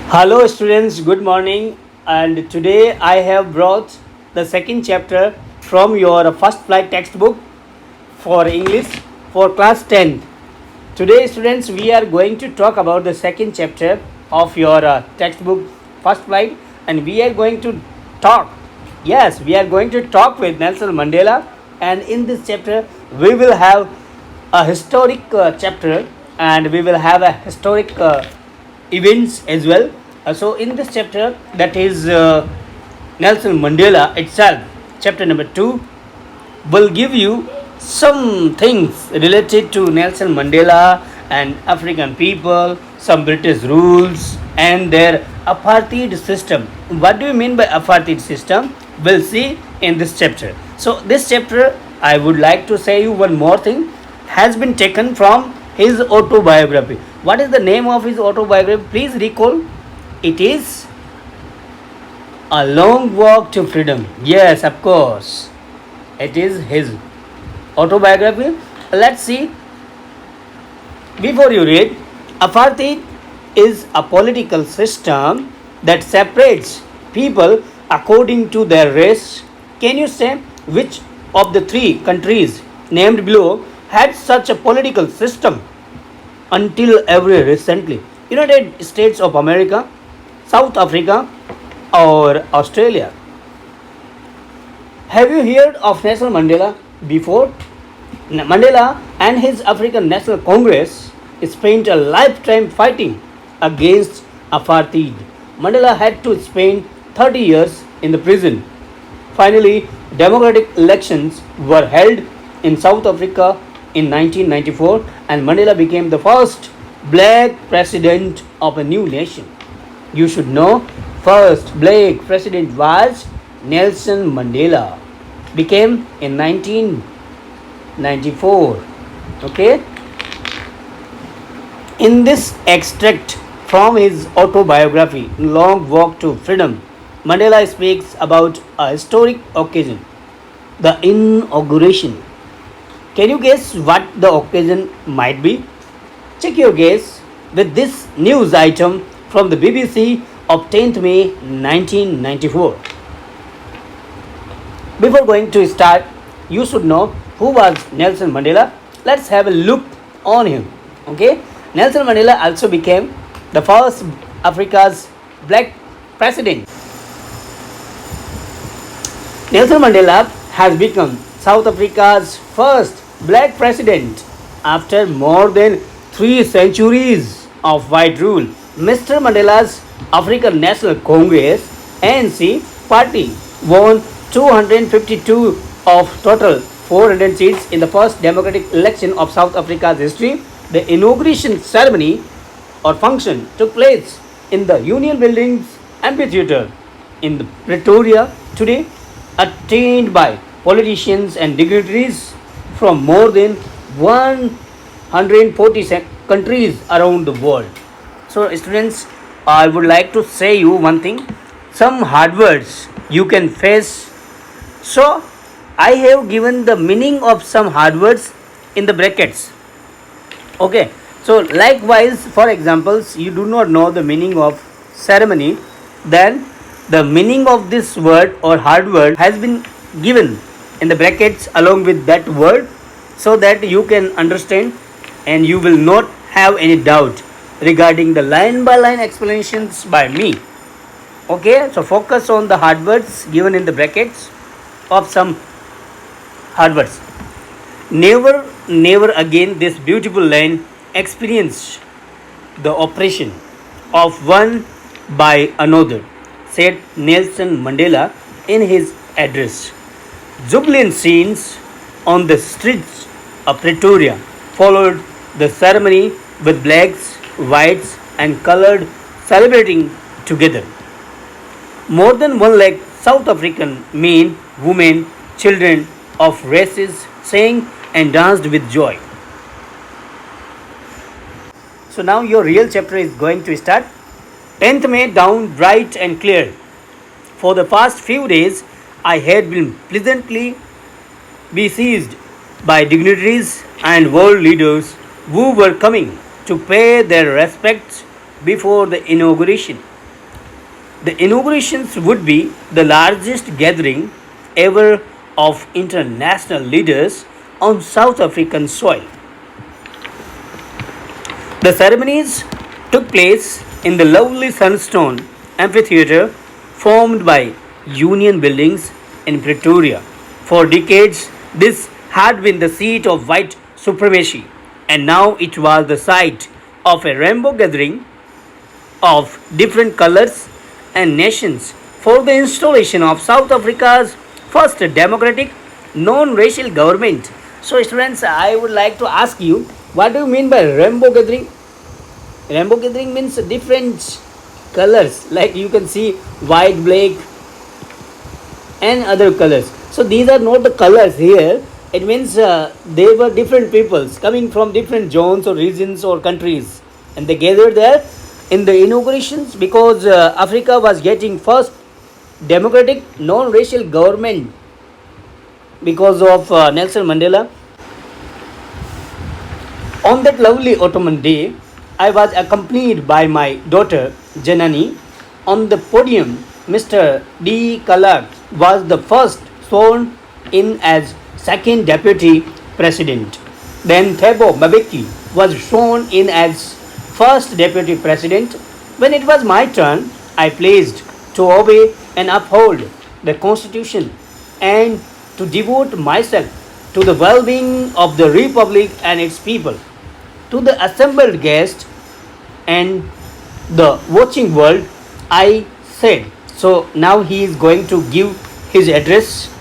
Hello, students, good morning. And today I have brought the second chapter from your first flight textbook for English for class 10. Today, students, we are going to talk about the second chapter of your textbook first flight, and we are going to talk. Yes, we are going to talk with Nelson Mandela, and in this chapter, we will have a historic chapter and we will have a historic events as well. So in this chapter, that is Nelson Mandela itself, chapter number 2 will give you some things related to Nelson Mandela and African people, some British rules and their apartheid system. What do you mean by apartheid system? We'll see in this chapter. So this chapter, I would like to say you one more thing, has been taken from his autobiography. What is the name of his autobiography? Please recall. It is A Long Walk to Freedom. Yes, of course. It is his autobiography. Let's see. Before you read, apartheid is a political system that separates people according to their race. Can you say which of the three countries named below had such a political system until very recently? United States of America, South Africa, or Australia? Have you heard of Nelson Mandela before? Mandela and his African National Congress spent a lifetime fighting against apartheid. Mandela had to spend 30 years in the prison. Finally, democratic elections were held in South Africa in 1994 and Mandela became the first black president of a new nation. You should know, first black president was Nelson Mandela. Became in 1994. Okay. In this extract from his autobiography, Long Walk to Freedom, Mandela speaks about a historic occasion, the inauguration. Can you guess what the occasion might be? Check your guess with this news item from the BBC of 10th May 1994. Before going to start, you should know who was Nelson Mandela. Let's have a look on him. Okay, Nelson Mandela also became the first Africa's black president. Nelson Mandela has become South Africa's first black president after more than 3 centuries of white rule. Mr. Mandela's African National Congress ANC party won 252 of total 400 seats in the first democratic election of South Africa's history. The inauguration ceremony or function took place in the Union Buildings Amphitheatre in Pretoria today, attended by politicians and dignitaries from more than 140 countries around the world. So students, I would like to say you one thing. Some hard words you can face. So I have given the meaning of some hard words in the brackets. Okay. So likewise, for examples, you do not know the meaning of ceremony, then the meaning of this word or hard word has been given in the brackets along with that word, so that you can understand and you will not have any doubt regarding the line by line explanations by me. Okay, so focus on the hard words given in the brackets of some hard words. Never, never again this beautiful land experienced the oppression of one by another, said Nelson Mandela in his address. Jubilant scenes on the streets of Pretoria followed the ceremony with blacks, whites, and colored celebrating together. More than 1 lakh South African men, women, children of races sang and danced with joy. So now your real chapter is going to start. 10th May dawned bright and clear. For the past few days, I had been pleasantly besieged by dignitaries and world leaders who were coming to pay their respects before the inauguration. The inaugurations would be the largest gathering ever of international leaders on South African soil. The ceremonies took place in the lovely sandstone amphitheatre formed by Union buildings in Pretoria. For decades, this had been the seat of white supremacy, and now it was the site of a rainbow gathering of different colors and nations for the installation of South Africa's first democratic non-racial government. So students, I would like to ask you, what do you mean by rainbow gathering? Rainbow gathering means different colors, like you can see white, black and other colors. So these are not the colors here. It means they were different peoples coming from different zones or regions or countries, and they gathered there in the inaugurations because Africa was getting first democratic non-racial government because of Nelson Mandela. On that lovely autumn day, I was accompanied by my daughter Janani. On the podium, Mr. D. Kalak was the first sworn in as second deputy president. Then Thabo Mbeki was sworn in as first deputy president. When it was my turn, I pledged to obey and uphold the constitution and to devote myself to the well-being of the republic and its people. To the assembled guests and the watching world, I said, so now he is going to give his address.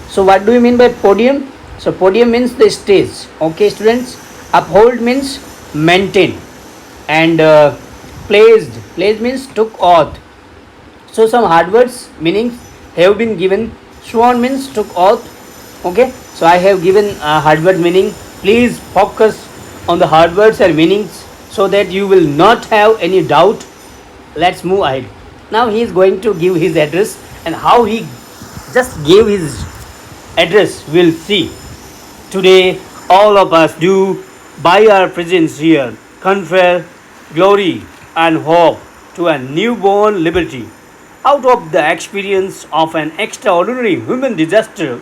So what do you mean by podium? So podium means the stage. Okay students, uphold means maintain, and pledged means took oath. So some hard words meanings have been given. Sworn means took oath. Okay, so I have given a hard word meaning. Please focus on the hard words and meanings so that you will not have any doubt. Let's move ahead. Now he is going to give his address, and how he just gave his address we'll see. Today all of us do, by our presence here, confer glory and hope to a newborn liberty out of the experience of an extraordinary human disaster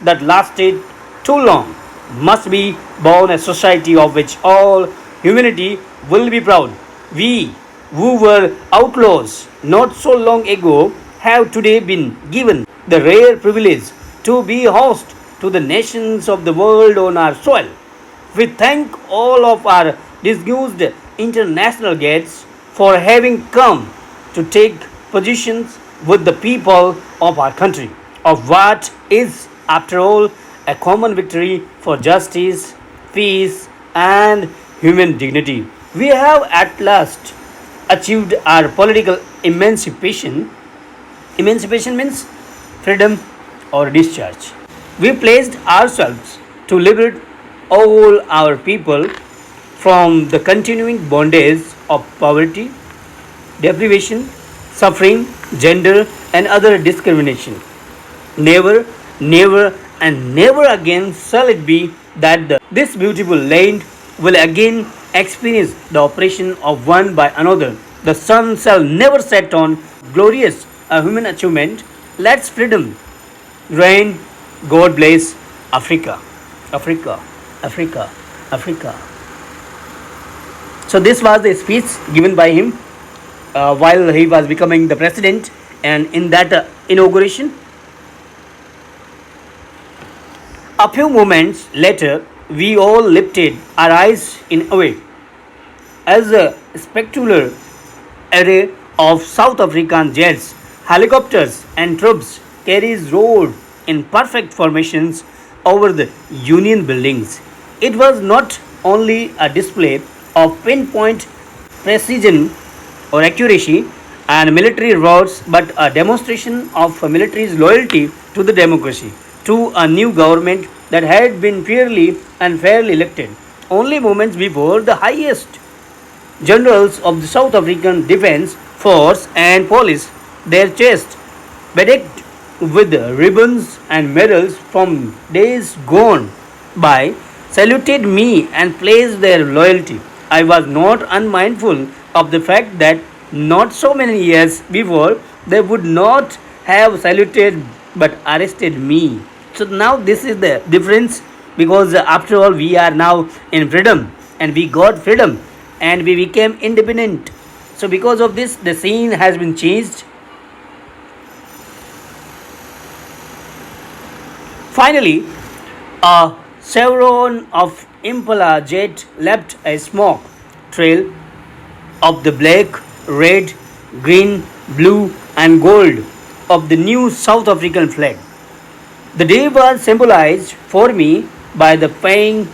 that lasted too long. Must be born a society of which all humanity will be proud. We who were outlaws not so long ago have today been given the rare privilege to be host to the nations of the world on our soil. We thank all of our distinguished international guests for having come to take positions with the people of our country, of what is, after all, a common victory for justice, peace, and human dignity. We have at last achieved our political emancipation. Emancipation means freedom or discharge. We placed ourselves to liberate all our people from the continuing bondage of poverty, deprivation, suffering, gender, and other discrimination. Never, never, and never again shall it be that this beautiful land will again experience the oppression of one by another. The sun shall never set on glorious human achievement. Let's freedom reign. God bless Africa. Africa, Africa, Africa. So this was the speech given by him while he was becoming the president, and in that inauguration. A few moments later, we all lifted our eyes in awe as a spectacular array of South African jets, helicopters, and troops carriers rode in perfect formations over the Union buildings. It was not only a display of pinpoint precision or accuracy and military routes, but a demonstration of military's loyalty to the democracy, to a new government that had been fairly and fairly elected. Only moments before, the highest generals of the South African Defence Force and Police, their chests bedecked with ribbons and medals from days gone by, saluted me and placed their loyalty. I was not unmindful of the fact that Not so many years before, they would not have saluted but arrested me. So now this is the difference, because after all we are now in freedom and we got freedom and we became independent. So because of this the scene has been changed. Finally, a chevron of Impala jet left a smoke trail of the black, red, green, blue, and gold of the new South African flag. The day was symbolized for me by the playing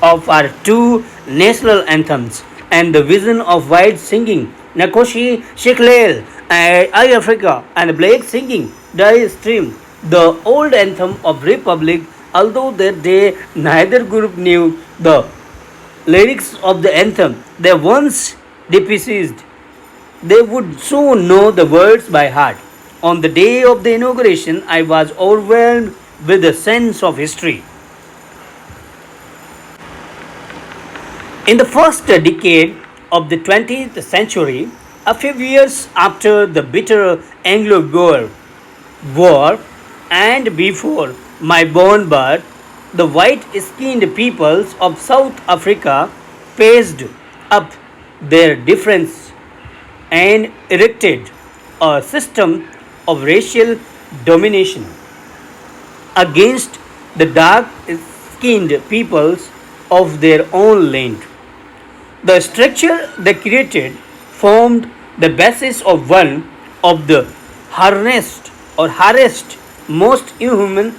of our two national anthems and the vision of white singing Nakoshi Shiklel and I Africa and black singing Die Stream, the old anthem of Republic, although that day neither group knew the lyrics of the anthem. They once deceased, they would soon know the words by heart. On the day of the inauguration, I was overwhelmed with a sense of history. In the first decade of the 20th century, a few years after the bitter Anglo-Boer War and before my born birth, the white-skinned peoples of South Africa paced up their difference and erected a system of racial domination against the dark skinned peoples of their own land. The structure they created formed the basis of one of the harassed most inhuman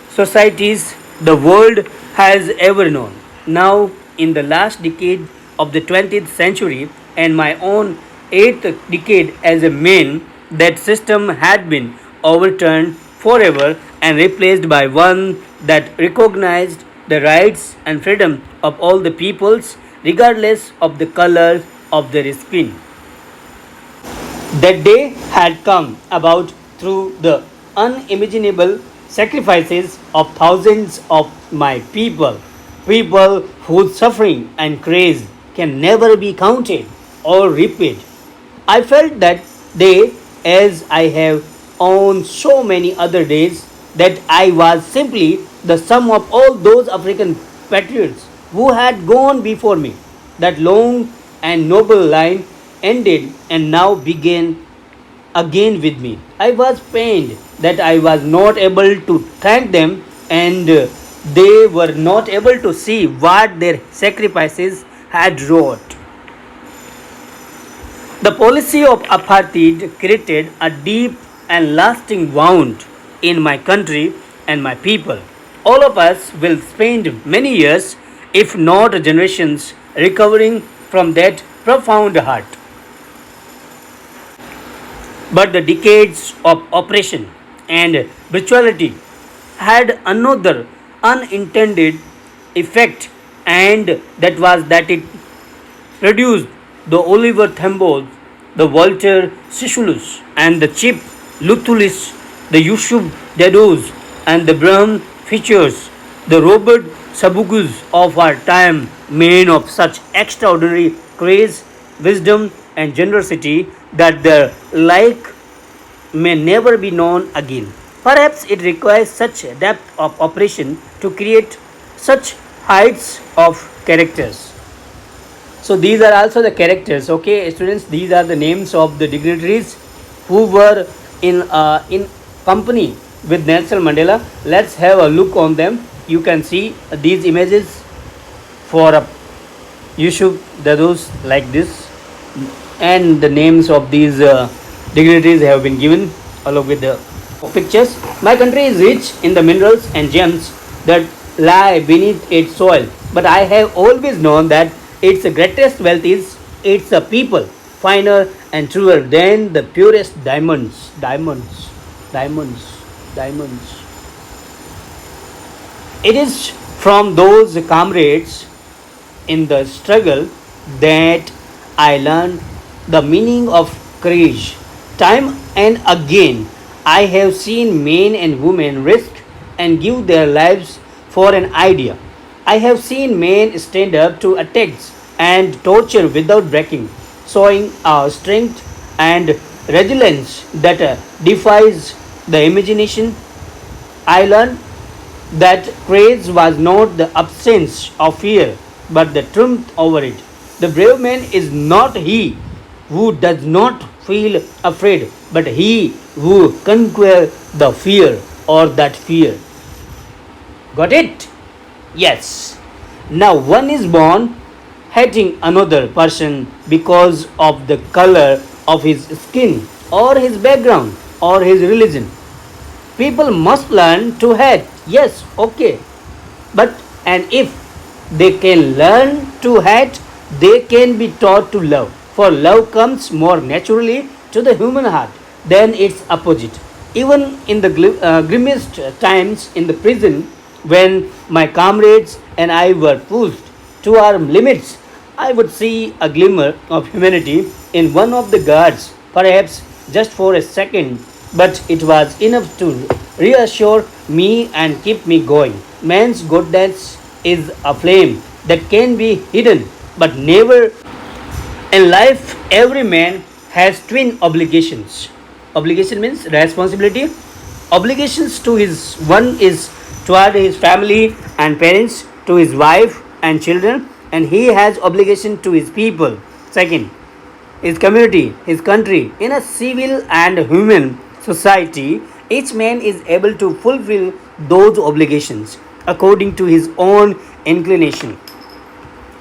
societies the world has ever known. Now, in the last decade of the 20th century and my own eighth decade as a man, that system had been overturned forever and replaced by one that recognized the rights and freedom of all the peoples, regardless of the color of their skin. That day had come about through the unimaginable sacrifices of thousands of my people whose suffering and praise can never be counted or repaid. I felt that day, as I have on so many other days, that I was simply the sum of all those African patriots who had gone before me. That long and noble line ended and now began again with me. I was pained that I was not able to thank them and they were not able to see what their sacrifices had wrought. The policy of apartheid created a deep and lasting wound in my country and my people. All of us will spend many years, if not generations, recovering from that profound hurt. But the decades of oppression and brutality had another unintended effect, and that was that it produced the Oliver Thambos, the Walter Sisulus, and the Chip Luthulis, the Yusuf Dados, and the Bram Fishers, the Robert Sabugus of our time, men of such extraordinary grace, wisdom, and generosity that their like may never be known again. Perhaps it requires such depth of operation to create such heights of characters. So these are also the characters. Okay, students, these are the names of the dignitaries who were in company with Nelson Mandela. Let's have a look on them. You can see these images for Yusuf Dados like this, and the names of these dignitaries have been given along with the pictures. My country is rich in the minerals and gems that lie beneath its soil, but I have always known that its greatest wealth is its people, finer and truer than the purest diamonds. Diamonds. It is from those comrades in the struggle that I learned the meaning of courage. Time and again, I have seen men and women risk and give their lives for an idea. I have seen men stand up to attacks and torture without breaking. showing a strength and resilience that defies the imagination. I learned that courage was not the absence of fear, but the truth over it. The brave man is not he who does not feel afraid, but he who conquers the fear or that fear. Got it? Yes. Now one is born hating another person because of the color of his skin or his background or his religion. People must learn to hate. Yes, okay. But and if they can learn to hate, they can be taught to love. For love comes more naturally to the human heart than its opposite. Even in the grimmest times in the prison, when my comrades and I were pushed to our limits, I would see a glimmer of humanity in one of the guards, perhaps just for a second, but it was enough to reassure me and keep me going. Man's goodness is a flame that can be hidden but never. In life, every man has twin obligations. Obligation means responsibility. Obligations to his one is toward his family and parents, to his wife and children, and he has obligation to his people. Second, his community, his country. In a civil and human society, each man is able to fulfill those obligations according to his own inclination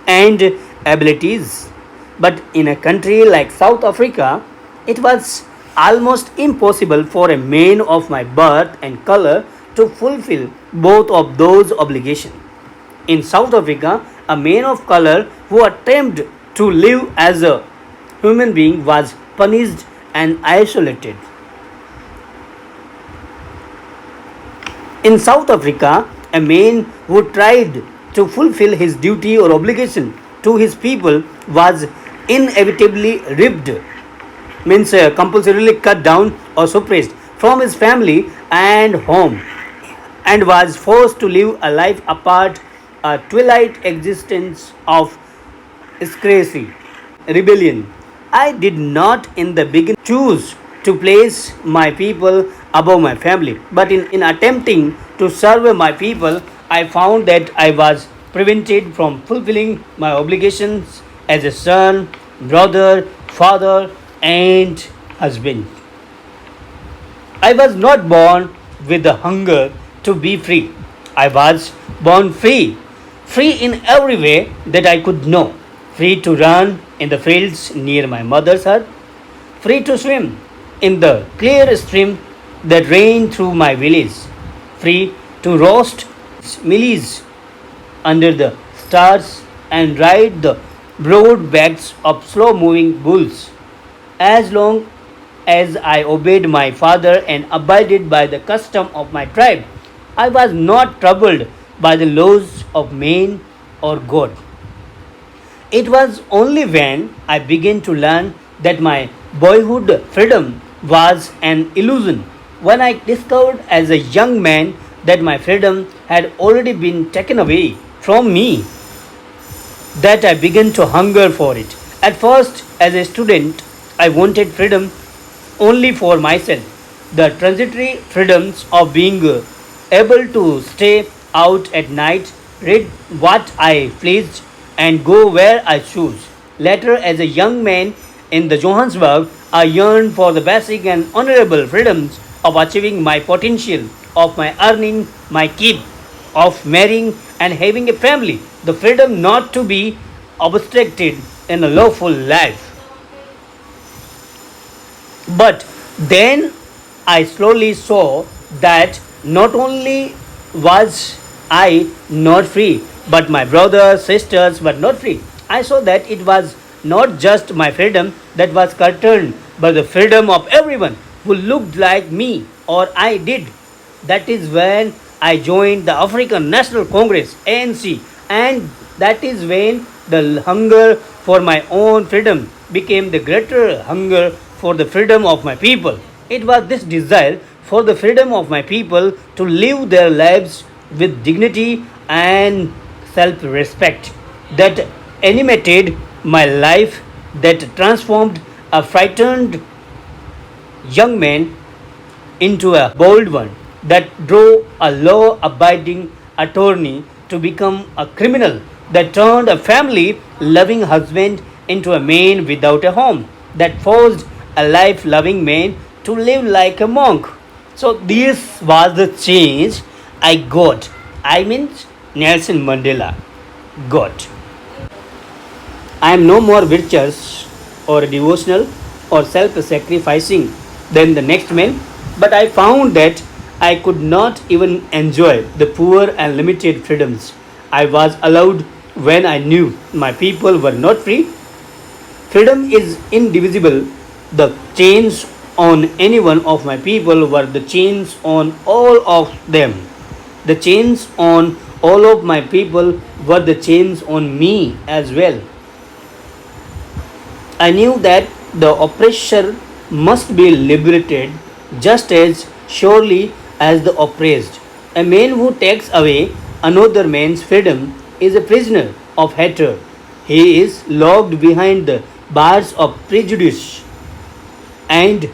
and abilities. But in a country like South Africa, it was almost impossible for a man of my birth and color to fulfill both of those obligations. In South Africa, a man of color who attempted to live as a human being was punished and isolated. In South Africa, a man who tried to fulfill his duty or obligation to his people was inevitably ripped, means compulsorily cut down or suppressed from his family and home, and was forced to live a life apart, a twilight existence of secrecy, rebellion. I did not in the beginning choose to place my people above my family, but in attempting to serve my people, I found that I was prevented from fulfilling my obligations as a son, brother, father, and husband. I was not born with the hunger to be free. I was born free, free in every way that I could know, free to run in the fields near my mother's hut, free to swim in the clear stream that ran through my village, free to roast mealies under the stars and ride the broad backs of slow moving bulls. As long as I obeyed my father and abided by the custom of my tribe, I was not troubled by the laws of man or God. It was only when I began to learn that my boyhood freedom was an illusion, when I discovered as a young man that my freedom had already been taken away from me, that I began to hunger for it. At first, as a student, I wanted freedom only for myself. The transitory freedoms of being able to stay out at night, read what I pleased, and go where I chose. Later, as a young man in the Johannesburg, I yearned for the basic and honorable freedoms of achieving my potential, of my earning, my keep, of marrying and having a family, the freedom not to be obstructed in a lawful life. But then I slowly saw that not only was I not free, but my brothers, sisters were not free. I saw that it was not just my freedom that was curtailed, but the freedom of everyone who looked like me or I did. That is when I joined the African National Congress ANC, and that is when the hunger for my own freedom became the greater hunger for the freedom of my people. It was this desire for the freedom of my people to live their lives with dignity and self respect that animated my life that transformed a frightened young man into a bold one, that drove a law abiding attorney to become a criminal, that turned a family loving husband into a man without a home, that forced a life loving man to live like a monk. So, this was the change I got. I mean, Nelson Mandela got. I am no more virtuous or devotional or self sacrificing than the next man, but I found that I could not even enjoy the poor and limited freedoms I was allowed when I knew my people were not free. Freedom is indivisible. The chains on any one of my people were the chains on all of them. The chains on all of my people were the chains on me as well. I knew that the oppressor must be liberated just as surely as the oppressed. A man who takes away another man's freedom is a prisoner of hatred. He is locked behind the bars of prejudice and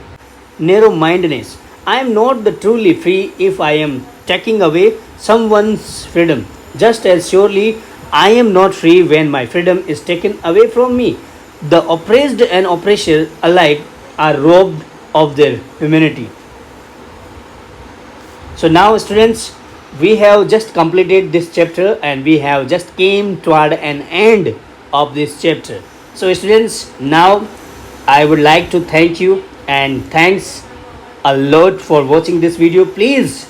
narrow mindedness. I am not the truly free if I am taking away someone's freedom. Just as surely I am not free when my freedom is taken away from me. The oppressed and oppressor alike are robbed of their humanity. So now students, we have just completed this chapter and we have just came toward an end of this chapter. So students, now I would like to thank you and thanks a lot for watching this video. Please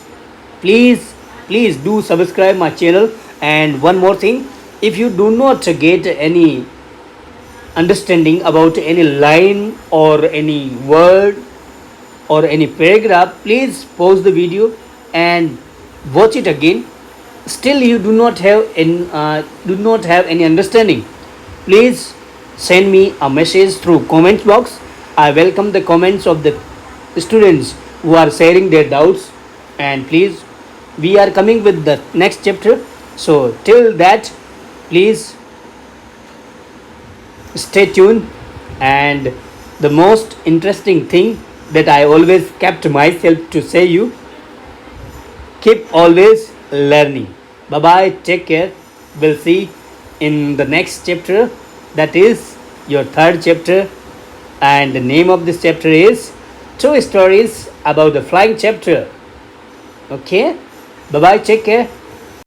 do subscribe my channel. And one more thing, if you do not get any understanding about any line or any word or any paragraph, please pause the video and watch it again. Still you do not have any understanding, please send me a message through comment box. I welcome the comments of the students who are sharing their doubts. And please, we are coming with the next chapter, so till that, please stay tuned. And the most interesting thing that I always kept myself to say you, keep always learning. Bye bye, take care. We'll see in the next chapter, that is your third chapter, and the name of this chapter is True Stories About the Flying Chapter. Okay, bye bye, take care.